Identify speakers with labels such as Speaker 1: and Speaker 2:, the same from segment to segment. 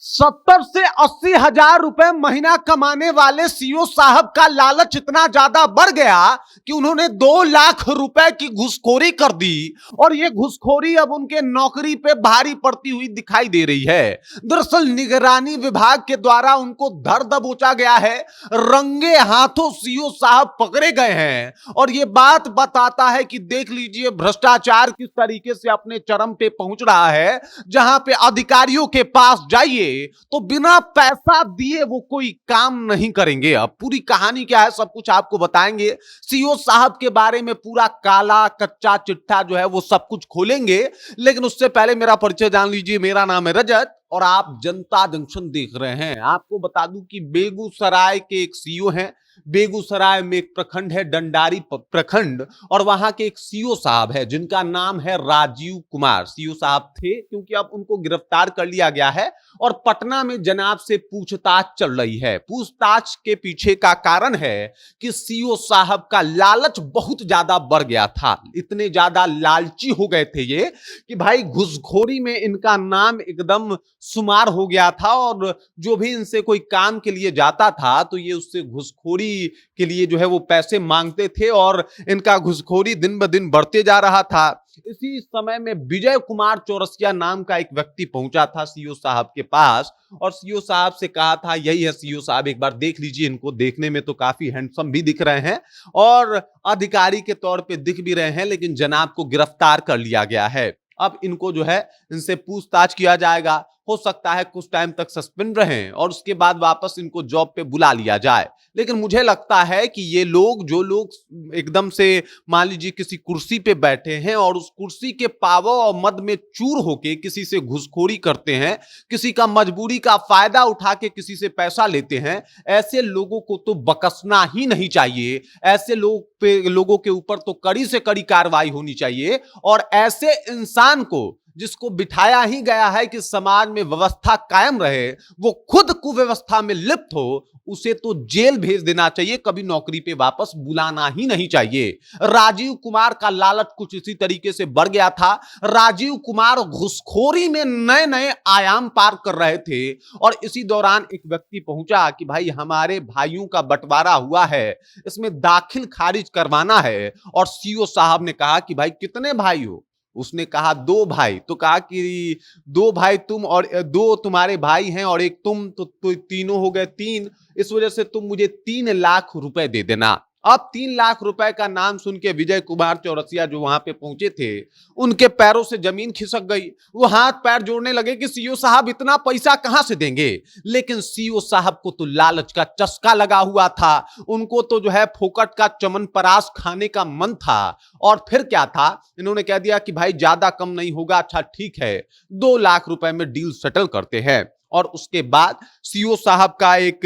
Speaker 1: 70 से 80 हजार रुपए महीना कमाने वाले सीओ साहब का लालच इतना ज्यादा बढ़ गया कि उन्होंने 2 लाख रुपए की घूसखोरी कर दी और यह घूसखोरी अब उनके नौकरी पे भारी पड़ती हुई दिखाई दे रही है। दरअसल निगरानी विभाग के द्वारा उनको धर दबोचा गया है, रंगे हाथों सीओ साहब पकड़े गए हैं और यह बात बताता है कि देख लीजिए भ्रष्टाचार किस तरीके से अपने चरम पे पहुंच रहा है। जहां पे अधिकारियों के पास जाइए तो बिना पैसा दिए वो कोई काम नहीं करेंगे। अब पूरी कहानी क्या है सब कुछ आपको बताएंगे। सीओ साहब के बारे में पूरा काला कच्चा चिट्ठा जो है वो सब कुछ खोलेंगे, लेकिन उससे पहले मेरा परिचय जान लीजिए। मेरा नाम है रजत और आप जनता जंक्शन देख रहे हैं। आपको बता दूं कि बेगूसराय के एक सीओ हैं। बेगूसराय में एक प्रखंड है डंडारी प्रखंड और वहां के एक सीओ साहब है जिनका नाम है राजीव कुमार। सीओ साहब थे क्योंकि अब उनको गिरफ्तार कर लिया गया है और पटना में जनाब से पूछताछ चल रही है। पूछताछ के पीछे का कारण है कि सीओ साहब का लालच बहुत ज्यादा बढ़ गया था। इतने ज्यादा लालची हो गए थे ये कि भाई घूसखोरी में इनका नाम एकदम शुमार हो गया था और जो भी इनसे कोई काम के लिए जाता था तो ये उससे घूसखोरी के लिए जो है वो पैसे मांगते थे और इनका घूसखोरी दिन ब दिन बढ़ते जा रहा था। इसी समय में विजय कुमार चौरसिया नाम का एक व्यक्ति पहुंचा था सीओ साहब के पास और सीओ साहब से कहा था यही है सीओ साहब, एक बार देख लीजिए इनको। देखने में तो काफी हैंडसम भी दिख रहे हैं और अधिकारी के तौर पे दिख भी रहे हैं, लेकिन जनाब को गिरफ्तार कर लिया गया है। अब इनको जो है इनसे पूछताछ किया जाएगा। हो सकता है कुछ टाइम तक सस्पेंड रहें और उसके बाद वापस इनको जॉब पे बुला लिया जाए। लेकिन मुझे लगता है कि ये लोग जो लोग एकदम से मान लीजिए किसी कुर्सी पे बैठे हैं और उस कुर्सी के पावर और मद में चूर होके किसी से घूसखोरी करते हैं, किसी का मजबूरी का फायदा उठा के किसी से पैसा लेते हैं, ऐसे लोगों को तो बख्शना ही नहीं चाहिए। ऐसे लोगों के ऊपर तो कड़ी से कड़ी कार्रवाई होनी चाहिए और ऐसे इंसान को जिसको बिठाया ही गया है कि समाज में व्यवस्था कायम रहे, वो खुद कुव्यवस्था में लिप्त हो, उसे तो जेल भेज देना चाहिए, कभी नौकरी पे वापस बुलाना ही नहीं चाहिए। राजीव कुमार का लालच कुछ इसी तरीके से बढ़ गया था। राजीव कुमार घूसखोरी में नए नए आयाम पार कर रहे थे और इसी दौरान एक व्यक्ति पहुंचा कि भाई हमारे भाइयों का बंटवारा हुआ है, इसमें दाखिल खारिज करवाना है। और सीओ साहब ने कहा कि भाई कितने भाई हो? उसने कहा 2 भाई। तो कहा कि 2 भाई तुम और 2 तुम्हारे भाई हैं और एक तुम, तो तीनों हो गए 3। इस वजह से तुम मुझे 3 लाख रुपए दे देना। अब 3 लाख रुपए का नाम सुन के विजय कुमार चौरसिया जो वहां पे पहुंचे थे उनके पैरों से जमीन खिसक गई। वो हाथ पैर जोड़ने लगे कि सीओ साहब इतना पैसा कहां से देंगे। लेकिन सीओ साहब को तो लालच का चस्का लगा हुआ था। उनको तो जो है फोकट का चमनप्राश खाने का मन था। और फिर क्या था, इन्होंने कह दिया कि भाई ज्यादा कम नहीं होगा, अच्छा ठीक है 2 लाख रुपए में डील सेटल करते हैं। और उसके बाद सीओ साहब का एक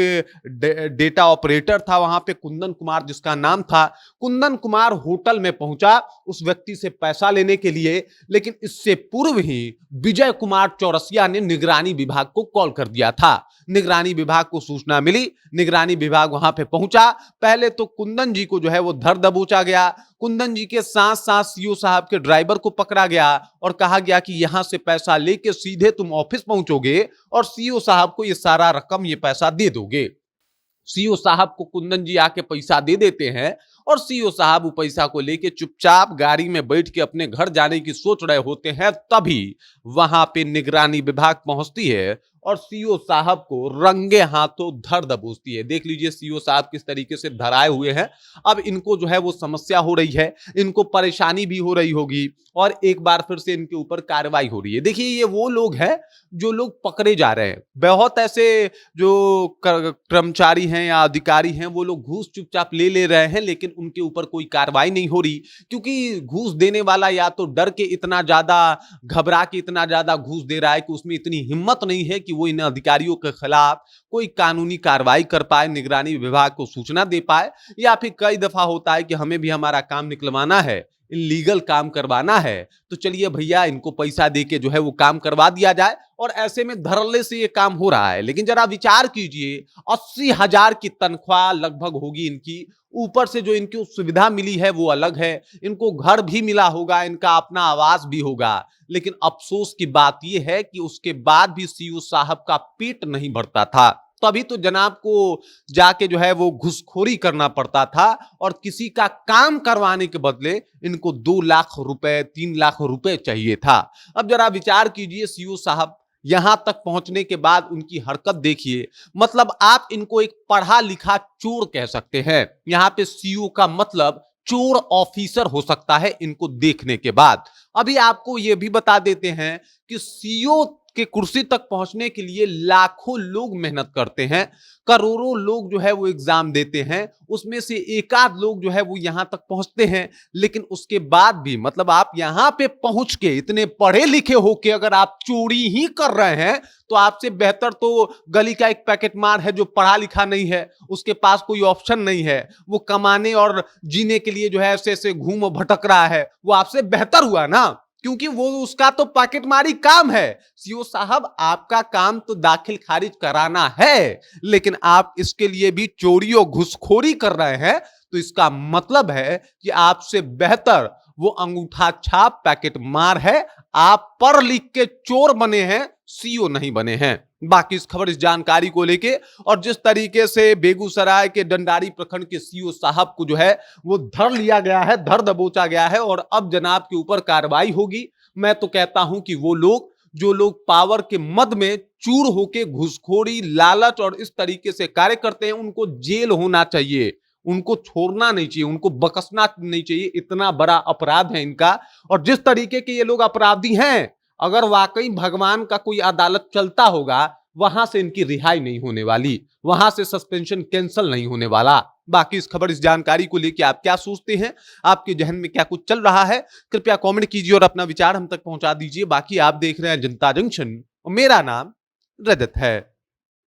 Speaker 1: डेटा ऑपरेटर था वहां पे कुंदन कुमार जिसका नाम था। कुंदन कुमार होटल में पहुंचा उस व्यक्ति से पैसा लेने के लिए, लेकिन इससे पूर्व ही विजय कुमार चौरसिया ने निगरानी विभाग को कॉल कर दिया था। निगरानी विभाग को सूचना मिली, निगरानी विभाग वहां पे पहुंचा। पहले तो कुंदन जी को जो है वो धर दबोचा गया। कुंदन जी के साथ साथ सीओ साहब के ड्राइवर को पकड़ा गया और कहा गया कि यहां से पैसा लेके सीधे तुम ऑफिस पहुंचोगे और सीओ साहब को ये सारा रकम ये पैसा दे दोगे। सीओ साहब को कुंदन जी आके पैसा दे देते हैं और सीओ साहब वो पैसा को लेके चुपचाप गाड़ी में बैठ के अपने घर जाने की सोच रहे होते हैं। तभी वहां पे निगरानी विभाग पहुंचती है और सीओ साहब को रंगे हाथों धर दबोचती है। देख लीजिए सीओ साहब किस तरीके से धराए हुए हैं। अब इनको जो है वो समस्या हो रही है, इनको परेशानी भी हो रही होगी और एक बार फिर से इनके ऊपर कार्रवाई हो रही है। देखिए ये वो लोग हैं जो लोग पकड़े जा रहे हैं। बहुत ऐसे जो कर्मचारी हैं या अधिकारी हैं वो लोग घूस चुपचाप ले रहे हैं, लेकिन उनके ऊपर कोई कार्रवाई नहीं हो रही क्योंकि घूस देने वाला या तो डर के इतना ज्यादा घबरा के इतना ज्यादा घूस दे रहा है कि उसमें इतनी हिम्मत नहीं है कि वो इन अधिकारियों के खिलाफ कोई कानूनी कार्रवाई कर पाए, निगरानी विभाग को सूचना दे पाए। या फिर कई दफा होता है कि हमें भी हमारा काम निकलवाना है, लीगल काम करवाना है तो चलिए भैया इनको पैसा दे के जो है वो काम करवा दिया जाए, और ऐसे में धड़ल्ले से ये काम हो रहा है। लेकिन जरा विचार कीजिए, 80,000 की तनख्वाह लगभग होगी इनकी, ऊपर से जो इनकी सुविधा मिली है वो अलग है, इनको घर भी मिला होगा, इनका अपना आवास भी होगा। लेकिन अफसोस की बात यह है कि उसके बाद भी सीईओ साहब का पेट नहीं भरता था। तभी तो जनाब को जाके जो है वो घूसखोरी करना पड़ता था, और किसी का काम करवाने के बदले इनको 2 लाख रुपए 3 लाख रुपए चाहिए था। अब जरा विचार कीजिए, सीईओ साहब यहां तक पहुंचने के बाद उनकी हरकत देखिए। मतलब आप इनको एक पढ़ा लिखा चोर कह सकते हैं। यहां पे सीईओ का मतलब चोर ऑफिसर हो सकता है इनको देखने के बाद। अभी आपको यह भी बता देते हैं कि सीईओ के कुर्सी तक पहुंचने के लिए लाखों लोग मेहनत करते हैं, करोड़ों लोग जो है वो एग्जाम देते हैं, उसमें से एकाध लोग जो है वो यहां तक पहुंचते हैं। लेकिन उसके बाद भी मतलब आप यहां पे पहुंच के इतने पढ़े लिखे होके अगर आप चोरी ही कर रहे हैं, तो आपसे बेहतर तो गली का एक पैकेट मार है जो पढ़ा लिखा नहीं है, उसके पास कोई ऑप्शन नहीं है, वो कमाने और जीने के लिए जो है ऐसे ऐसे घूम भटक रहा है, वो आपसे बेहतर हुआ ना, क्योंकि वो उसका तो पैकेटमारी काम है। सीईओ साहब आपका काम तो दाखिल खारिज कराना है, लेकिन आप इसके लिए भी चोरी और घुसखोरी कर रहे हैं, तो इसका मतलब है कि आपसे बेहतर वो अंगूठा छाप पैकेट मार है। आप पढ़ लिख के चोर बने हैं, सीईओ नहीं बने हैं। बाकी इस खबर, इस जानकारी को लेके और जिस तरीके से बेगूसराय के डंडारी प्रखंड के सीईओ साहब को जो है वो धर लिया गया है, धर दबोचा गया है, और अब जनाब के ऊपर कार्रवाई होगी। मैं तो कहता हूं कि वो लोग जो लोग पावर के मद में चूर होके घुसखोरी, लालच और इस तरीके से कार्य करते हैं, उनको जेल होना चाहिए, उनको छोड़ना नहीं चाहिए, उनको बख्शना नहीं चाहिए। इतना बड़ा अपराध है इनका, और जिस तरीके के ये लोग अपराधी हैं, अगर वाकई भगवान का कोई अदालत चलता होगा, वहां से इनकी रिहाई नहीं होने वाली, वहां से सस्पेंशन कैंसिल नहीं होने वाला। बाकी इस खबर, इस जानकारी को लेकर आप क्या सोचते हैं, आपके जहन में क्या कुछ चल रहा है, कृपया कमेंट कीजिए और अपना विचार हम तक पहुंचा दीजिए। बाकी आप देख रहे हैं जनता जंक्शन और मेरा नाम रजत है।